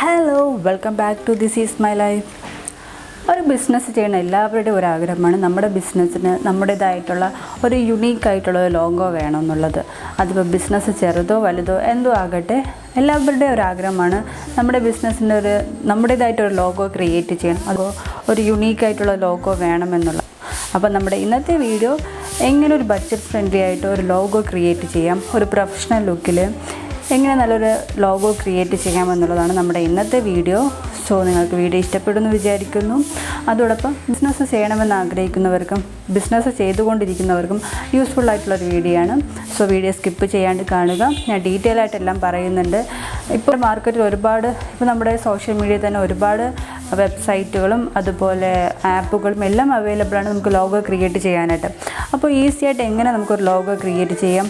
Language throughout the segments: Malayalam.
Hello welcome back to this is my life. ഒരു ബിസിനസ് ചെയ്യുന്ന എല്ലാവരുടെയും ഒരു ആഗ്രഹമാണ് നമ്മുടെ ബിസിനസ്സിന് നമ്മുടേതായിട്ടുള്ള ഒരു യുണീക്കായിട്ടുള്ള ഒരു ലോഗോ വേണമെന്നുള്ളത്. അതിപ്പോൾ ബിസിനസ് ചെറുതോ വലുതോ എന്തോ ആകട്ടെ, എല്ലാവരുടെയും ഒരു ആഗ്രഹമാണ് നമ്മുടെ ബിസിനസ്സിൻ്റെ നമ്മുടേതായിട്ടൊരു ലോഗോ ക്രിയേറ്റ് ചെയ്യണം, അതോ ഒരു യുണീക്കായിട്ടുള്ള ലോഗോ വേണമെന്നുള്ളത്. അപ്പോൾ നമ്മുടെ ഇന്നത്തെ വീഡിയോ എങ്ങനെ ഒരു ബഡ്ജറ്റ് ഫ്രണ്ട്ലി ആയിട്ട് ഒരു ലോഗോ ക്രിയേറ്റ് ചെയ്യാം, ഒരു പ്രൊഫഷണൽ ലുക്കിൽ എങ്ങനെ നല്ലൊരു ലോഗോ ക്രിയേറ്റ് ചെയ്യാമെന്നുള്ളതാണ് നമ്മുടെ ഇന്നത്തെ വീഡിയോ. സോ നിങ്ങൾക്ക് വീഡിയോ ഇഷ്ടപ്പെടുമെന്ന് വിചാരിക്കുന്നു. അതോടൊപ്പം ബിസിനസ് ചെയ്യണമെന്ന് ആഗ്രഹിക്കുന്നവർക്കും ബിസിനസ് ചെയ്തുകൊണ്ടിരിക്കുന്നവർക്കും യൂസ്ഫുൾ ആയിട്ടുള്ളൊരു വീഡിയോ ആണ്. സോ വീഡിയോ സ്കിപ്പ് ചെയ്യാണ്ട് കാണുക. ഞാൻ ഡീറ്റെയിൽ ആയിട്ടെല്ലാം പറയുന്നുണ്ട്. ഇപ്പോൾ മാർക്കറ്റിൽ ഇപ്പോൾ നമ്മുടെ സോഷ്യൽ മീഡിയയിൽ തന്നെ ഒരുപാട് വെബ്സൈറ്റുകളും അതുപോലെ ആപ്പുകളും എല്ലാം അവൈലബിൾ ആണ് നമുക്ക് ലോഗോ ക്രിയേറ്റ് ചെയ്യാനായിട്ട്. അപ്പോൾ ഈസി ആയിട്ട് എങ്ങനെ നമുക്കൊരു ലോഗോ ക്രിയേറ്റ് ചെയ്യാം.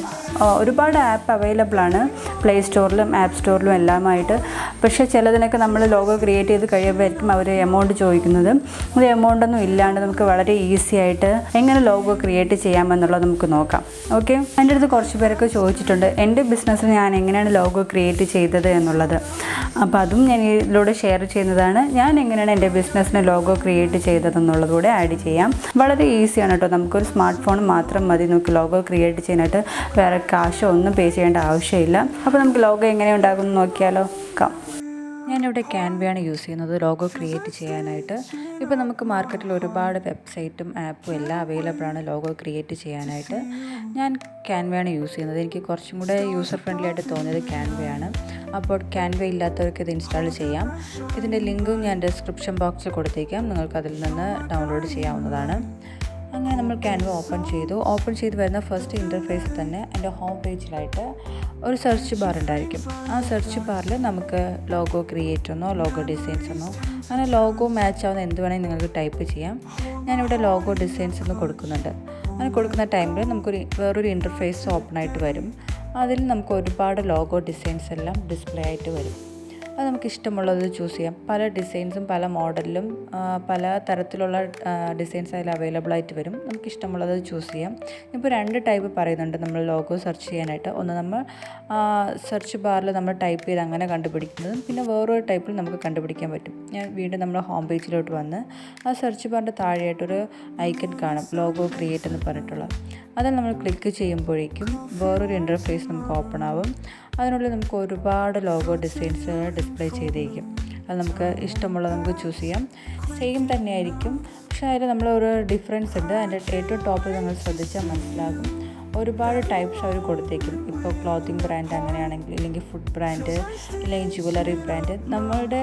ഒരുപാട് ആപ്പ് അവൈലബിൾ ആണ് പ്ലേ സ്റ്റോറിലും ആപ്പ് സ്റ്റോറിലും എല്ലാമായിട്ട്. പക്ഷേ ചിലതിനൊക്കെ നമ്മൾ ലോഗോ ക്രിയേറ്റ് ചെയ്ത് കഴിയുമ്പോഴായിരിക്കും അവർ എമൗണ്ട് ചോദിക്കുന്നത്. അത് എമൗണ്ടൊന്നും ഇല്ലാണ്ട് നമുക്ക് വളരെ ഈസി ആയിട്ട് എങ്ങനെ ലോഗോ ക്രിയേറ്റ് ചെയ്യാമെന്നുള്ളത് നമുക്ക് നോക്കാം. ഓക്കെ, എൻ്റെ അടുത്ത് കുറച്ച് പേരൊക്കെ ചോദിച്ചിട്ടുണ്ട് എൻ്റെ ബിസിനസ്സിന് ഞാൻ എങ്ങനെയാണ് ലോഗോ ക്രിയേറ്റ് ചെയ്തത് എന്നുള്ളത്. അപ്പോൾ അതും ഞാൻ ഇതിലൂടെ ഷെയർ ചെയ്യുന്നതാണ്. ഞാൻ എങ്ങനെയാണ് എൻ്റെ ബിസിനസ്സിന് ലോഗോ ക്രിയേറ്റ് ചെയ്തതെന്നുള്ളതുകൂടെ ആഡ് ചെയ്യാം. വളരെ ഈസിയാണ് കേട്ടോ. നമുക്കൊരു സ്മാർട്ട് ഫോൺ മാത്രം മതി നമുക്ക് ലോഗോ ക്രിയേറ്റ് ചെയ്യാനായിട്ട്. വേറെ കാശോ ഒന്നും പേ ചെയ്യേണ്ട ആവശ്യമില്ല. അപ്പോൾ നമുക്ക് ലോഗോ എങ്ങനെ ഉണ്ടാകുമെന്ന് നോക്കിയാലോ. ഞാനിവിടെ ക്യാൻവയാണ് യൂസ് ചെയ്യുന്നത് ലോഗോ ക്രിയേറ്റ് ചെയ്യാനായിട്ട്. ഇപ്പോൾ നമുക്ക് മാർക്കറ്റിൽ ഒരുപാട് വെബ്സൈറ്റും ആപ്പും എല്ലാം അവൈലബിൾ ആണ് ലോഗോ ക്രിയേറ്റ് ചെയ്യാനായിട്ട്. ഞാൻ ക്യാൻവയാണ് യൂസ് ചെയ്യുന്നത്. എനിക്ക് കുറച്ചും കൂടെ യൂസർ ഫ്രണ്ട്ലി ആയിട്ട് തോന്നിയത് ക്യാൻവയാണ്. അപ്പോൾ ക്യാൻവ ഇല്ലാത്തവർക്ക് ഇത് ഇൻസ്റ്റാൾ ചെയ്യാം. ഇതിൻ്റെ ലിങ്കും ഞാൻ ഡിസ്ക്രിപ്ഷൻ ബോക്സിൽ കൊടുത്തേക്കാം. നിങ്ങൾക്ക് അതിൽ നിന്ന് ഡൗൺലോഡ് ചെയ്യാവുന്നതാണ്. അങ്ങനെ നമ്മൾ ക്യാൻവ ഓപ്പൺ ചെയ്ത് വരുന്ന ഫസ്റ്റ് ഇൻ്റർഫേസിൽ തന്നെ എൻ്റെ ഹോം പേജിലായിട്ട് ഒരു സെർച്ച് ബാർ ഉണ്ടായിരിക്കും. ആ സെർച്ച് ബാറിൽ നമുക്ക് ലോഗോ ക്രിയേറ്റ് എന്നോ ലോഗോ ഡിസൈൻസ് എന്നോ അങ്ങനെ ലോഗോ മാച്ച് ആവുന്ന എന്ത് വേണമെങ്കിൽ നിങ്ങൾക്ക് ടൈപ്പ് ചെയ്യാം. ഞാനിവിടെ ലോഗോ ഡിസൈൻസ് എന്ന് കൊടുക്കുന്നുണ്ട്. അങ്ങനെ കൊടുക്കുന്ന ടൈമിൽ വേറൊരു ഇൻ്റർഫേസ് ഓപ്പൺ ആയിട്ട് വരും. അതിൽ നമുക്ക് ഒരുപാട് ലോഗോ ഡിസൈൻസ് എല്ലാം ഡിസ്പ്ലേ ആയിട്ട് വരും. അത് നമുക്ക് ഇഷ്ടമുള്ളത് ചൂസ് ചെയ്യാം. പല ഡിസൈൻസും പല മോഡലിലും പല തരത്തിലുള്ള ഡിസൈൻസ് അതിൽ അവൈലബിൾ ആയിട്ട് വരും. നമുക്ക് ഇഷ്ടമുള്ളത് ചൂസ് ചെയ്യാം. ഇപ്പോൾ 2 ടൈപ്പ് പറയുന്നുണ്ട് നമ്മൾ ലോഗോ സെർച്ച് ചെയ്യാനായിട്ട്. ഒന്ന് നമ്മൾ സെർച്ച് ബാറിൽ നമ്മൾ ടൈപ്പ് ചെയ്ത് അങ്ങനെ കണ്ടുപിടിക്കുന്നതും പിന്നെ വേറൊരു ടൈപ്പിൽ നമുക്ക് കണ്ടുപിടിക്കാൻ പറ്റും. ഞാൻ വീണ്ടും നമ്മൾ ഹോം പേജിലോട്ട് വന്ന് ആ സെർച്ച് ബാറിൻ്റെ താഴെയായിട്ടൊരു ഐക്കൺ കാണും, ലോഗോ ക്രിയേറ്റ് എന്ന് പറഞ്ഞിട്ടുള്ള. അതിൽ നമ്മൾ ക്ലിക്ക് ചെയ്യുമ്പോഴേക്കും വേറൊരു ഇൻ്റർഫേസ് നമുക്ക് ഓപ്പൺ ആവും. അതിനുള്ളിൽ നമുക്ക് ഒരുപാട് ലോഗോ ഡിസൈൻസ് ഡിസ്പ്ലേ ചെയ്തേക്കും. അത് നമുക്ക് ഇഷ്ടമുള്ളത് നമുക്ക് ചൂസ് ചെയ്യാം. സെയിം തന്നെയായിരിക്കും, പക്ഷേ അതിൽ നമ്മളൊരു ഡിഫറൻസ് ഉണ്ട്. അതിൻ്റെ ഏറ്റവും ടോപ്പിൽ നമ്മൾ ശ്രദ്ധിച്ചാൽ മനസ്സിലാകും. ഒരുപാട് ടൈപ്സ് അവർ കൊടുത്തേക്കും. ഇപ്പോൾ ക്ലോത്തിങ് ബ്രാൻഡ് അങ്ങനെയാണെങ്കിൽ, അല്ലെങ്കിൽ ഫുഡ് ബ്രാൻഡ്, അല്ലെങ്കിൽ ജുവലറി ബ്രാൻഡ്. നമ്മളുടെ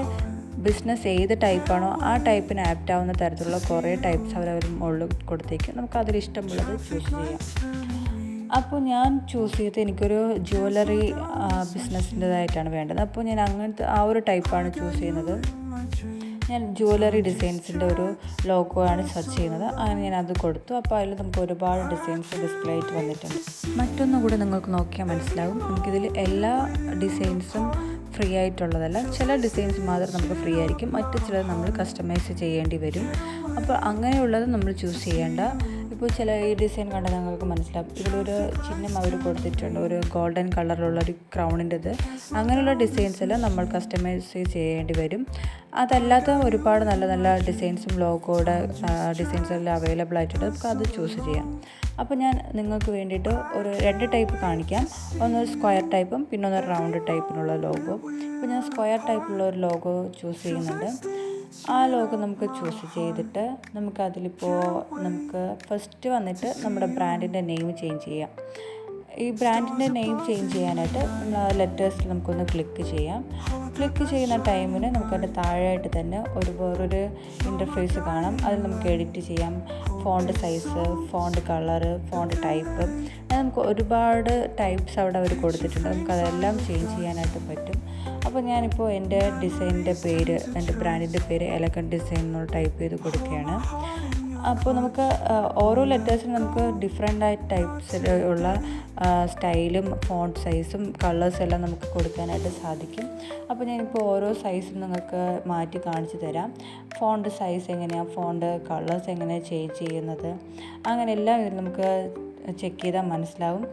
ബിസിനസ് ഏത് ടൈപ്പാണോ ആ ടൈപ്പിന് ആപ്റ്റ് ആവുന്ന തരത്തിലുള്ള കുറേ ടൈപ്സ് അവർ മുകളിൽ കൊടുത്തേക്കും. നമുക്ക് അതിലിഷ്ടമുള്ളത് ചൂസ് ചെയ്യാം. അപ്പോൾ ഞാൻ ചൂസ് ചെയ്ത് എനിക്കൊരു ജുവലറി ബിസിനസ്സിൻ്റെതായിട്ടാണ് വേണ്ടത്. അപ്പോൾ ഞാൻ അങ്ങനത്തെ ആ ഒരു ടൈപ്പാണ് ചൂസ് ചെയ്യുന്നത്. ഞാൻ ജുവലറി ഡിസൈൻസിൻ്റെ ഒരു ലോഗോ ആണ് സെർച്ച് ചെയ്യുന്നത്. അങ്ങനെ ഞാൻ അത് കൊടുത്തു. അപ്പോൾ അതിൽ നമുക്ക് ഒരുപാട് ഡിസൈൻസ് ഡിസ്പ്ലേ ആയിട്ട് വന്നിട്ടുണ്ട്. മറ്റൊന്നും കൂടെ നിങ്ങൾക്ക് നോക്കിയാൽ മനസ്സിലാകും. നമുക്കിതിൽ എല്ലാ ഡിസൈൻസും ഫ്രീ ആയിട്ടുള്ളതല്ല. ചില ഡിസൈൻസ് മാത്രം നമുക്ക് ഫ്രീ ആയിരിക്കും, മറ്റു ചിലത് നമ്മൾ കസ്റ്റമൈസ് ചെയ്യേണ്ടി വരും. അപ്പോൾ അങ്ങനെയുള്ളത് നമ്മൾ ചൂസ് ചെയ്യേണ്ട. ഇപ്പോൾ ഈ ഡിസൈൻ കണ്ടാൽ നിങ്ങൾക്ക് മനസ്സിലാവും. ഇതിലൊരു ചിഹ്നം അവർ കൊടുത്തിട്ടുണ്ട്, ഒരു ഗോൾഡൻ കളറിലുള്ള ഒരു ക്രൗണിൻ്റെത്. അങ്ങനെയുള്ള ഡിസൈൻസ് എല്ലാം നമ്മൾ കസ്റ്റമൈസ് ചെയ്യേണ്ടി വരും. അതല്ലാത്ത ഒരുപാട് നല്ല നല്ല ഡിസൈൻസും ലോഗോയുടെ ഡിസൈൻസ് എല്ലാം അവൈലബിൾ ആയിട്ടുണ്ട്. നമുക്ക് അത് ചൂസ് ചെയ്യാം. അപ്പോൾ ഞാൻ നിങ്ങൾക്ക് വേണ്ടിയിട്ട് ഒരു 2 ടൈപ്പ് കാണിക്കാം. ഒന്ന് സ്ക്വയർ ടൈപ്പും പിന്നെ ഒന്ന് റൗണ്ട് ടൈപ്പിനുള്ള ലോഗോ. ഇപ്പോൾ ഞാൻ സ്ക്വയർ ടൈപ്പിലുള്ള ഒരു ലോഗോ ചൂസ് ചെയ്യുന്നുണ്ട്. ആ ലോഗോ നമുക്ക് ചൂസ് ചെയ്തിട്ട് നമുക്ക് ഫസ്റ്റ് വന്നിട്ട് നമ്മുടെ ബ്രാൻഡിൻ്റെ നെയിം ചേഞ്ച് ചെയ്യാം. ഈ ബ്രാൻഡിൻ്റെ നെയിം ചേഞ്ച് ചെയ്യാനായിട്ട് ലെറ്റേഴ്സിൽ നമുക്കൊന്ന് ക്ലിക്ക് ചെയ്യാം. ക്ലിക്ക് ചെയ്യുന്ന ടൈമിന് നമുക്കതിൻ്റെ താഴെയായിട്ട് തന്നെ വേറൊരു ഇൻ്റർഫേസ് കാണാം. അതിൽ നമുക്ക് എഡിറ്റ് ചെയ്യാം. Font size, font colour, font type, നമുക്ക് ഒരുപാട് ടൈപ്സ് അവിടെ അവർ കൊടുത്തിട്ടുണ്ട്. നമുക്കതെല്ലാം ചേഞ്ച് ചെയ്യാനായിട്ട് പറ്റും. അപ്പോൾ ഞാനിപ്പോൾ എൻ്റെ ഡിസൈനിൻ്റെ പേര്, എൻ്റെ ബ്രാൻഡിൻ്റെ പേര് എലഗൻറ്റ് ഡിസൈൻ എന്ന് ടൈപ്പ് ചെയ്ത് കൊടുക്കുകയാണ്. അപ്പോൾ നമുക്ക് ഓരോ ലെറ്റേഴ്സിനും നമുക്ക് ഡിഫറെൻ്റ് ആയിട്ട് ടൈപ്സ് ഉള്ള സ്റ്റൈലും ഫോണ്ട് സൈസും കളേഴ്സും എല്ലാം നമുക്ക് കൊടുക്കാനായിട്ട് സാധിക്കും. അപ്പോൾ ഞാനിപ്പോൾ ഓരോ സൈസും നിങ്ങൾക്ക് മാറ്റി കാണിച്ചു തരാം. ഫോണ്ട് സൈസ് എങ്ങനെയാണ്, ഫോണ്ട് കളേഴ്സ് എങ്ങനെയാണ് ചേഞ്ച് ചെയ്യുന്നത്, അങ്ങനെ എല്ലാം ഇതിൽ നമുക്ക് ചെക്ക് ചെയ്താൽ മനസ്സിലാവും.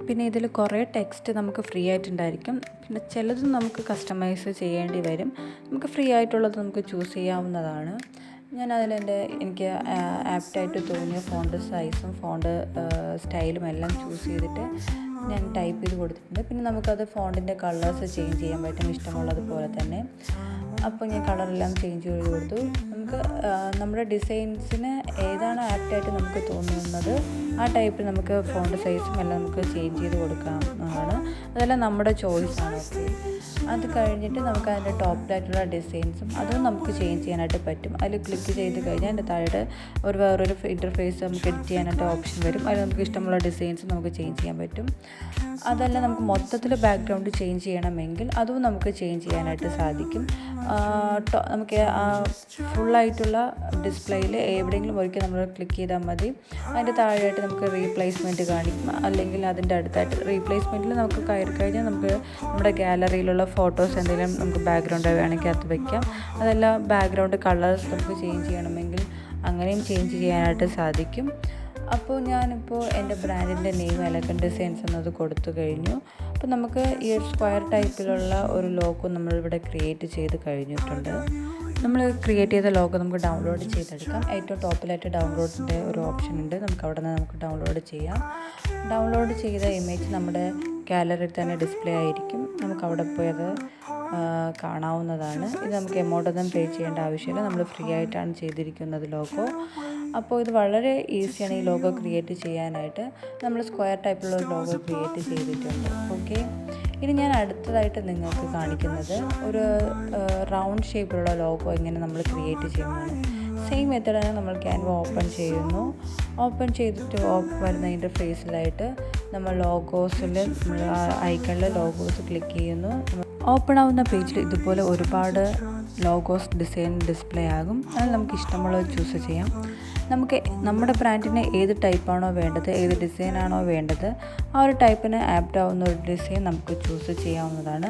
പിന്നെ ഇതിൽ കുറേ ടെക്സ്റ്റ് നമുക്ക് ഫ്രീ ആയിട്ടുണ്ടായിരിക്കും. പിന്നെ ചിലത് നമുക്ക് കസ്റ്റമൈസ് ചെയ്യേണ്ടി വരും. നമുക്ക് ഫ്രീ ആയിട്ടുള്ളത് നമുക്ക് ചൂസ് ചെയ്യാവുന്നതാണ്. എനിക്ക് ആപ്റ്റായിട്ട് തോന്നിയ ഫോണ്ട് സൈസും ഫോണ്ട് സ്റ്റൈലും എല്ലാം ചൂസ് ചെയ്തിട്ട് ഞാൻ ടൈപ്പ് ചെയ്ത് കൊടുത്തിട്ടുണ്ട്. പിന്നെ നമുക്കത് ഫോണ്ടിൻ്റെ കളേഴ്സ് ചേഞ്ച് ചെയ്യാൻ പറ്റും ഇഷ്ടമുള്ളതുപോലെ തന്നെ. അപ്പോൾ ഞാൻ കളറെല്ലാം ചേഞ്ച് ചെയ്ത് കൊടുത്തു. നമുക്ക് നമ്മുടെ ഡിസൈൻസിന് ഏതാണ് ആപ്റ്റായിട്ട് നമുക്ക് തോന്നുന്നത് ആ ടൈപ്പിൽ നമുക്ക് ഫോണ്ട് സൈസും എല്ലാം നമുക്ക് ചേഞ്ച് ചെയ്ത് കൊടുക്കാവുന്നതാണ്. അതെല്ലാം നമ്മുടെ ചോയ്സാണ്. ഓക്കെ, അത് കഴിഞ്ഞിട്ട് നമുക്ക് അതിൻ്റെ ടോപ്പിലായിട്ടുള്ള ഡിസൈൻസും അതും നമുക്ക് ചേഞ്ച് ചെയ്യാനായിട്ട് പറ്റും. അതിൽ ക്ലിക്ക് ചെയ്ത് കഴിഞ്ഞാൽ അതിൻ്റെ താഴെ വേറൊരു ഇൻ്റർഫേസ് നമുക്ക് എഡിറ്റ് ചെയ്യാനായിട്ട് ഓപ്ഷൻ വരും. അതിൽ നമുക്ക് ഇഷ്ടമുള്ള ഡിസൈൻസ് നമുക്ക് ചേഞ്ച് ചെയ്യാൻ പറ്റും. അതല്ല നമുക്ക് മൊത്തത്തിൽ ബാക്ക്ഗ്രൗണ്ട് ചേഞ്ച് ചെയ്യണമെങ്കിൽ അതും നമുക്ക് ചേഞ്ച് ചെയ്യാനായിട്ട് സാധിക്കും. നമുക്ക് ഫുള്ളായിട്ടുള്ള ഡിസ്പ്ലേയിൽ എവിടെയെങ്കിലും ഒരിക്കൽ നമ്മൾ ക്ലിക്ക് ചെയ്താൽ മതി. അതിൻ്റെ താഴെയായിട്ട് നമുക്ക് റീപ്ലേസ്മെൻറ്റ് കാണിക്കും. അല്ലെങ്കിൽ അതിൻ്റെ അടുത്തായിട്ട് റീപ്ലേസ്മെൻറ്റിൽ നമുക്ക് കയറി കഴിഞ്ഞാൽ നമുക്ക് നമ്മുടെ ഗാലറിയിലുള്ള ഫോട്ടോസ് എന്തെങ്കിലും നമുക്ക് ബാക്ക്ഗ്രൗണ്ട് വേണമെങ്കിൽ അത് വയ്ക്കാം. അതല്ല ബാക്ക്ഗ്രൗണ്ട് കളേഴ്സ് നമുക്ക് ചേഞ്ച് ചെയ്യണമെങ്കിൽ അങ്ങനെയും ചേഞ്ച് ചെയ്യാനായിട്ട് സാധിക്കും. അപ്പോൾ ഞാനിപ്പോൾ എൻ്റെ ബ്രാൻഡിൻ്റെ നെയിം എലഗൻറ്റ് ഡിസൈൻസ് എന്നത് കൊടുത്തു കഴിഞ്ഞു. അപ്പോൾ നമുക്ക് ഈ ഒരു സ്ക്വയർ ടൈപ്പിലുള്ള ഒരു ലോഗോ നമ്മളിവിടെ ക്രിയേറ്റ് ചെയ്ത് കഴിഞ്ഞിട്ടുണ്ട്. നമ്മൾ ക്രിയേറ്റ് ചെയ്ത ലോഗോ നമുക്ക് ഡൗൺലോഡ് ചെയ്തെടുക്കാം. ഏറ്റവും ടോപ്പിലായിട്ട് ഡൗൺലോഡിൻ്റെ ഒരു ഓപ്ഷൻ ഉണ്ട്. നമുക്ക് അവിടെ നിന്ന് നമുക്ക് ഡൗൺലോഡ് ചെയ്യാം. ഡൗൺലോഡ് ചെയ്ത ഇമേജ് നമ്മുടെ ഗാലറിയിൽ തന്നെ ഡിസ്പ്ലേ ആയിരിക്കും. നമുക്ക് അവിടെ പോയി അത് കാണാവുന്നതാണ്. ഇത് നമുക്ക് എമൗണ്ടൊന്നും പേ ചെയ്യേണ്ട ആവശ്യമില്ല. നമ്മൾ ഫ്രീ ആയിട്ടാണ് ചെയ്തിരിക്കുന്നത് ലോഗോ. അപ്പോൾ ഇത് വളരെ ഈസിയാണ് ഈ ലോഗോ ക്രിയേറ്റ് ചെയ്യാനായിട്ട്. നമ്മൾ സ്ക്വയർ ടൈപ്പിലുള്ള ഒരു ലോഗോ ക്രിയേറ്റ് ചെയ്തിട്ടുണ്ട്. ഓക്കെ, ഇനി ഞാൻ അടുത്തതായിട്ട് നിങ്ങൾക്ക് കാണിക്കുന്നത് ഒരു റൗണ്ട് ഷേപ്പിലുള്ള ലോഗോ എങ്ങനെ നമ്മൾ ക്രിയേറ്റ് ചെയ്യുന്നതാണ്. സെയിം മെത്തേഡാണ്. നമ്മൾ ക്യാൻവ ഓപ്പൺ ചെയ്യുന്നു. ഓപ്പൺ ചെയ്തിട്ട് വരുന്ന ഇൻ്റർഫേസിലായിട്ട് നമ്മൾ ലോഗോസിൽ ഐക്കണിൽ ലോഗോസ് ക്ലിക്ക് ചെയ്യുന്നു. ഓപ്പൺ ആവുന്ന പേജിൽ ഇതുപോലെ ഒരുപാട് ലോഗോസ് ഡിസൈൻ ഡിസ്പ്ലേ ആകും. അതിൽ നമുക്ക് ഇഷ്ടമുള്ളത് ചൂസ് ചെയ്യാം. നമുക്ക് നമ്മുടെ ബ്രാൻഡിന് ഏത് ടൈപ്പാണോ വേണ്ടത്, ഏത് ഡിസൈനാണോ വേണ്ടത്, ആ ഒരു ടൈപ്പിന് ആപ്റ്റ് ആവുന്ന ഒരു ഡിസൈൻ നമുക്ക് ചൂസ് ചെയ്യാവുന്നതാണ്.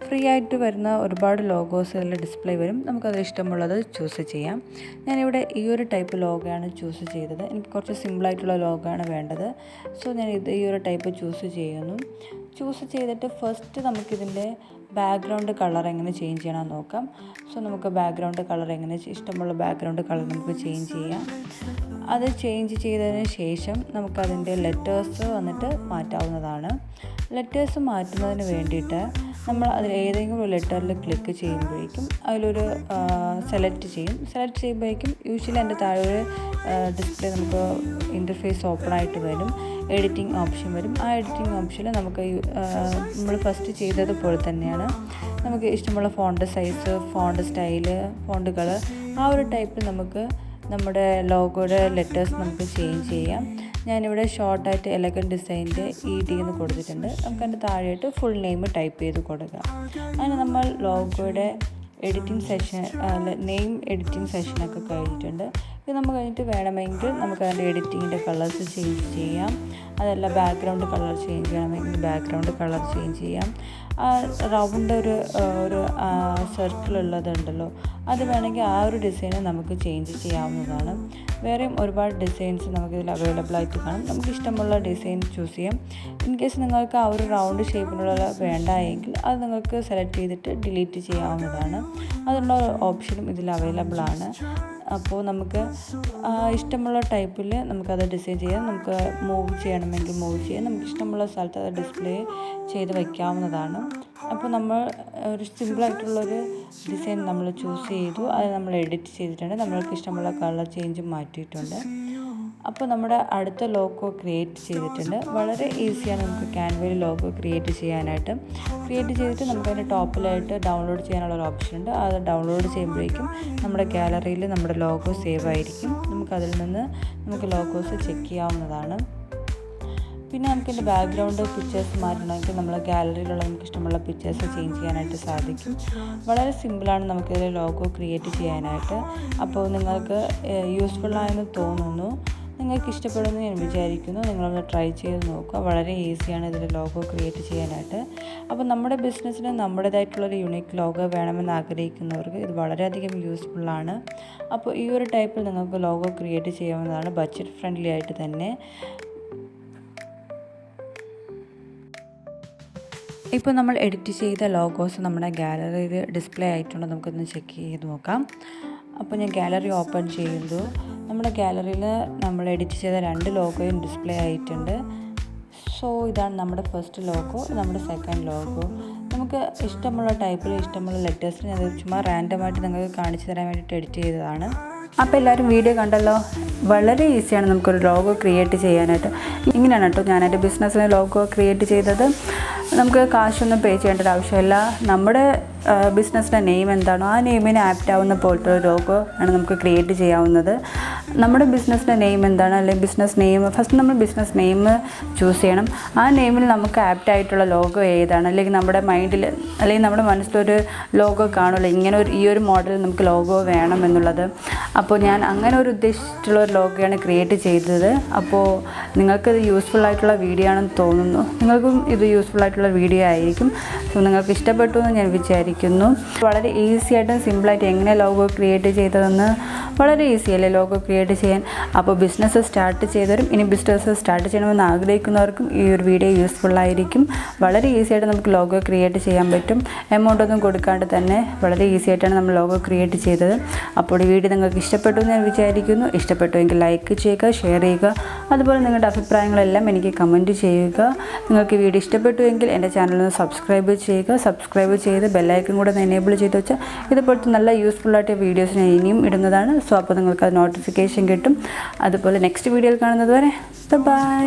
ഫ്രീ ആയിട്ട് വരുന്ന ഒരുപാട് ലോഗോസ് ഇതിൽ ഡിസ്പ്ലേ വരും. നമുക്കത് ഇഷ്ടമുള്ളത് ചൂസ് ചെയ്യാം. ഞാനിവിടെ ഈ ഒരു ടൈപ്പ് ലോഗോയാണ് ചൂസ് ചെയ്തത്. എനിക്ക് കുറച്ച് സിമ്പിളായിട്ടുള്ള ലോഗോയാണ് വേണ്ടത്. സോ ഞാൻ ഈ ഒരു ടൈപ്പ് ചൂസ് ചെയ്യുന്നു. ചൂസ് ചെയ്തിട്ട് ഫസ്റ്റ് നമുക്കിതിൻ്റെ ബാക്ക്ഗ്രൗണ്ട് കളർ എങ്ങനെ ചേഞ്ച് ചെയ്യണമെന്ന് നോക്കാം. സോ നമുക്ക് ബാക്ക്ഗ്രൗണ്ട് കളർ എങ്ങനെ ഇഷ്ടമുള്ള ബാക്ക്ഗ്രൗണ്ട് കളർ നമുക്ക് ചേഞ്ച് ചെയ്യാം. അത് ചേഞ്ച് ചെയ്തതിന് ശേഷം നമുക്കതിൻ്റെ ലെറ്റേഴ്സ് വന്നിട്ട് മാറ്റാവുന്നതാണ്. ലെറ്റേഴ്സ് മാറ്റുന്നതിന് വേണ്ടിയിട്ട് നമ്മൾ അതിൽ ഏതെങ്കിലും ഒരു ലെറ്ററിൽ ക്ലിക്ക് ചെയ്യുമ്പോഴേക്കും അതിലൊരു സെലക്ട് ചെയ്യുമ്പോഴേക്കും യൂഷ്വലി അതിൻ്റെ താഴെ ഒരു ഡിസ്പ്ലേ നമുക്ക് ഇൻ്റർഫേസ് ഓപ്പൺ ആയിട്ട് വരും. എഡിറ്റിംഗ് ഓപ്ഷൻ വരും. ആ എഡിറ്റിംഗ് ഓപ്ഷനിൽ നമുക്ക് നമ്മൾ ഫസ്റ്റ് ചെയ്തതുപോലെ തന്നെയാണ് നമുക്ക് ഇഷ്ടമുള്ള ഫോണ്ട് സൈസ്, ഫോണ്ട് സ്റ്റൈല്, ഫോണ്ടുകൾ ആ ഒരു ടൈപ്പിൽ നമുക്ക് നമ്മുടെ ലോഗോയുടെ ലെറ്റേഴ്സ് നമുക്ക് ചേഞ്ച് ചെയ്യാം. ഞാനിവിടെ ഷോർട്ടായിട്ട് എലഗൻറ്റ് ഡിസൈൻ്റെ ED എന്ന് കൊടുത്തിട്ടുണ്ട്. നമുക്കതിൻ്റെ താഴെയായിട്ട് ഫുൾ നെയിം ടൈപ്പ് ചെയ്ത് കൊടുക്കാം. അങ്ങനെ നമ്മൾ ലോഗോയുടെ എഡിറ്റിംഗ് സെഷൻ നെയിം എഡിറ്റിംഗ് സെഷനൊക്കെ കഴിഞ്ഞിട്ടുണ്ട്. ഇത് നമ്മൾ കഴിഞ്ഞിട്ട് വേണമെങ്കിൽ നമുക്ക് അതിൻ്റെ എഡിറ്റിങ്ങിൻ്റെ കളേഴ്സ് ചേഞ്ച് ചെയ്യാം. അതല്ല ബാക്ക്ഗ്രൗണ്ട് കളർ ചേഞ്ച് ചെയ്യണമെങ്കിൽ ബാക്ക്ഗ്രൗണ്ട് കളർ ചേഞ്ച് ചെയ്യാം. റൗണ്ട് ഒരു സർക്കിൾ ഉള്ളതുണ്ടല്ലോ, അത് വേണമെങ്കിൽ ആ ഒരു ഡിസൈന് നമുക്ക് ചേഞ്ച് ചെയ്യാവുന്നതാണ്. വേറെയും ഒരുപാട് ഡിസൈൻസ് നമുക്കിതിൽ അവൈലബിൾ ആയിട്ട് കാണും. നമുക്ക് ഇഷ്ടമുള്ള ഡിസൈൻ ചൂസ് ചെയ്യാം. ഇൻ കേസ് നിങ്ങൾക്ക് ആ ഒരു റൗണ്ട് ഷേപ്പിനുള്ള വേണ്ട എങ്കിൽ അത് നിങ്ങൾക്ക് സെലക്ട് ചെയ്തിട്ട് ഡിലീറ്റ് ചെയ്യാവുന്നതാണ്. അതിനുള്ള ഓപ്ഷനും ഇതിൽ അവൈലബിൾ ആണ്. അപ്പോൾ നമുക്ക് ഇഷ്ടമുള്ള ടൈപ്പിൽ നമുക്കത് ഡിസൈൻ ചെയ്യാം. നമുക്ക് മൂവ് ചെയ്യണമെങ്കിൽ മൂവ് ചെയ്യാം. നമുക്ക് ഇഷ്ടമുള്ള സ്ഥലത്ത് അത് ഡിസ്പ്ലേ ചെയ്ത് വയ്ക്കാവുന്നതാണ്. അപ്പോൾ നമ്മൾ ഒരു സിമ്പിളായിട്ടുള്ളൊരു ഡിസൈൻ നമ്മൾ ചൂസ് ചെയ്തു. അത് നമ്മൾ എഡിറ്റ് ചെയ്തിട്ടുണ്ട്. നമ്മൾക്ക് ഇഷ്ടമുള്ള കളർ ചേഞ്ചും മാറ്റിയിട്ടുണ്ട്. അപ്പോൾ നമ്മുടെ അടുത്ത ലോഗോ ക്രിയേറ്റ് ചെയ്തിട്ടുണ്ട്. വളരെ ഈസിയാണ് നമുക്ക് ക്യാൻവയിൽ ലോഗോ ക്രിയേറ്റ് ചെയ്യാനായിട്ട്. ക്രിയേറ്റ് ചെയ്തിട്ട് നമുക്കതിൻ്റെ ടോപ്പിലായിട്ട് ഡൗൺലോഡ് ചെയ്യാനുള്ള ഒരു ഓപ്ഷൻ ഉണ്ട്. അത് ഡൗൺലോഡ് ചെയ്യുമ്പോഴേക്കും നമ്മുടെ ഗാലറിയിൽ നമ്മുടെ ലോഗോ സേവ് ആയിരിക്കും. നമുക്കതിൽ നിന്ന് നമുക്ക് ലോഗോസ് ചെക്ക് ചെയ്യാവുന്നതാണ്. പിന്നെ നമുക്കിൻ്റെ ബാക്ക്ഗ്രൗണ്ട് പിക്ചേഴ്സ് മാറ്റണമെങ്കിൽ നമ്മൾ ഗാലറിയിലുള്ള നമുക്ക് ഇഷ്ടമുള്ള പിക്ചേഴ്സ് ചേഞ്ച് ചെയ്യാനായിട്ട് സാധിക്കും. വളരെ സിമ്പിളാണ് നമുക്കിതിൽ ലോഗോ ക്രിയേറ്റ് ചെയ്യാനായിട്ട്. അപ്പോൾ നിങ്ങൾക്ക് യൂസ്ഫുള്ളായെന്ന് തോന്നുന്നു. നിങ്ങൾക്ക് ഇഷ്ടപ്പെടുമെന്ന് ഞാൻ വിചാരിക്കുന്നു. നിങ്ങളൊന്ന് ട്രൈ ചെയ്ത് നോക്കുക. വളരെ ഈസിയാണ് ഇതിൽ ലോഗോ ക്രിയേറ്റ് ചെയ്യാനായിട്ട്. അപ്പോൾ നമ്മുടെ ബിസിനസ്സിന് നമ്മുടേതായിട്ടുള്ളൊരു യുണീക്ക് ലോഗോ വേണമെന്ന് ആഗ്രഹിക്കുന്നവർക്ക് ഇത് വളരെയധികം യൂസ്ഫുള്ളാണ്. അപ്പോൾ ഈ ഒരു ടൈപ്പിൽ നിങ്ങൾക്ക് ലോഗോ ക്രിയേറ്റ് ചെയ്യാവുന്നതാണ്, ബഡ്ജറ്റ് ഫ്രണ്ട്ലി ആയിട്ട് തന്നെ. ഇപ്പോൾ നമ്മൾ എഡിറ്റ് ചെയ്ത ലോഗോസ് നമ്മുടെ ഗാലറിയിൽ ഡിസ്പ്ലേ ആയിട്ടുണ്ടോ നമുക്കൊന്ന് ചെക്ക് ചെയ്ത് നോക്കാം. അപ്പോൾ ഞാൻ ഗാലറി ഓപ്പൺ ചെയ്തു. നമ്മുടെ ഗാലറിയിൽ നമ്മൾ എഡിറ്റ് ചെയ്ത 2 ലോഗോയും ഡിസ്പ്ലേ ആയിട്ടുണ്ട്. സോ ഇതാണ് നമ്മുടെ ഫസ്റ്റ് ലോഗോ, നമ്മുടെ സെക്കൻഡ് ലോഗോ. നമുക്ക് ഇഷ്ടമുള്ള ടൈപ്പിൽ ഇഷ്ടമുള്ള ലെറ്റേഴ്സിൽ ഞാൻ ചുമ്മാ റാൻഡമായിട്ട് നിങ്ങൾക്ക് കാണിച്ചു തരാൻ വേണ്ടിയിട്ട് എഡിറ്റ് ചെയ്തതാണ്. അപ്പോൾ എല്ലാവരും വീഡിയോ കണ്ടല്ലോ. വളരെ ഈസിയാണ് നമുക്കൊരു ലോഗോ ക്രിയേറ്റ് ചെയ്യാനായിട്ട്. ഇങ്ങനെയാണ് കേട്ടോ ഞാൻ എൻ്റെ ബിസിനസ്സിന് ലോഗോ ക്രിയേറ്റ് ചെയ്തത്. നമുക്ക് കാശൊന്നും പേ ചെയ്യേണ്ട ഒരു ആവശ്യമില്ല. നമ്മുടെ ബിസിനസ്സിൻ്റെ നെയിം എന്താണോ ആ നെയിമിന് ആപ്റ്റ് ആവുന്ന പോലത്തെ ഒരു ലോഗോ ആണ് നമുക്ക് ക്രിയേറ്റ് ചെയ്യാവുന്നത്. നമ്മുടെ ബിസിനസ്സിൻ്റെ നെയിം എന്താണ്, അല്ലെങ്കിൽ ബിസിനസ് നെയിം ഫസ്റ്റ് നമ്മൾ ബിസിനസ് നെയിം ചൂസ് ചെയ്യണം. ആ നെയിമിൽ നമുക്ക് ആപ്റ്റ് ആയിട്ടുള്ള ലോഗോ ഏതാണ്, അല്ലെങ്കിൽ നമ്മുടെ മൈൻഡിൽ അല്ലെങ്കിൽ നമ്മുടെ മനസ്സിലൊരു ലോഗോ കാണുമല്ലോ, ഇങ്ങനെ ഈ ഒരു മോഡൽ നമുക്ക് ലോഗോ വേണം എന്നുള്ളത്. അപ്പോൾ ഞാൻ അങ്ങനെ ഒരു ഉദ്ദേശിച്ചിട്ടുള്ള ഒരു ലോഗോയാണ് ക്രിയേറ്റ് ചെയ്തത്. അപ്പോൾ നിങ്ങൾക്കിത് യൂസ്ഫുൾ ആയിട്ടുള്ള വീഡിയോ ആണെന്ന് തോന്നുന്നു. നിങ്ങൾക്കും ഇത് യൂസ്ഫുൾ ആയിട്ടുള്ള വീഡിയോ ആയിരിക്കും. സോ നിങ്ങൾക്ക് ഇഷ്ടപ്പെട്ടു എന്ന് ഞാൻ വിചാരിക്കുന്നു. വളരെ ഈസി ആയിട്ടും സിമ്പിളായിട്ട് എങ്ങനെ ലോഗോ ക്രിയേറ്റ് ചെയ്തതെന്ന് വളരെ ഈസി അല്ലേ ലോഗോ ക്രിയേറ്റ് ചെയ്യാൻ. അപ്പോൾ ബിസിനസ് സ്റ്റാർട്ട് ചെയ്തവരും ഇനി ബിസിനസ് സ്റ്റാർട്ട് ചെയ്യണമെന്ന് ആഗ്രഹിക്കുന്നവർക്കും ഈ ഒരു വീഡിയോ യൂസ്ഫുൾ ആയിരിക്കും. വളരെ ഈസി ആയിട്ട് നമുക്ക് ലോഗോ ക്രിയേറ്റ് ചെയ്യാൻ പറ്റും. എമൗണ്ട് ഒന്നും കൊടുക്കാണ്ട് തന്നെ വളരെ ഈസി ആയിട്ടാണ് നമ്മൾ ലോഗോ ക്രിയേറ്റ് ചെയ്തത്. അപ്പോൾ ഈ വീഡിയോ നിങ്ങൾക്ക് ഇഷ്ടപ്പെട്ടു എന്ന് ഞാൻ വിചാരിക്കുന്നു. ഇഷ്ടപ്പെട്ടുവെങ്കിൽ ലൈക്ക് ചെയ്യുക, ഷെയർ ചെയ്യുക, അതുപോലെ നിങ്ങളുടെ അഭിപ്രായങ്ങളെല്ലാം എനിക്ക് കമൻറ്റ് ചെയ്യുക. നിങ്ങൾക്ക് വീഡിയോ ഇഷ്ടപ്പെട്ടുവെങ്കിൽ എൻ്റെ ചാനലൊന്ന് സബ്സ്ക്രൈബ് ചെയ്യുക. സബ്സ്ക്രൈബ് ചെയ്ത് ബെല്ലൈക്കൺ കൂടെ ഒന്ന് എനേബിൾ ചെയ്ത് വെച്ചാൽ ഇതുപോലത്തെ നല്ല യൂസ്ഫുള്ളായിട്ട് വീഡിയോസ് ഞാൻ ഇനിയും ഇടുന്നതാണ്. സോ അപ്പോൾ നിങ്ങൾക്ക് അത് നോട്ടിഫിക്കേഷൻ കിട്ടും. അതുപോലെ നെക്സ്റ്റ് വീഡിയോയിൽ കാണുന്നത് വരെ ബൈ.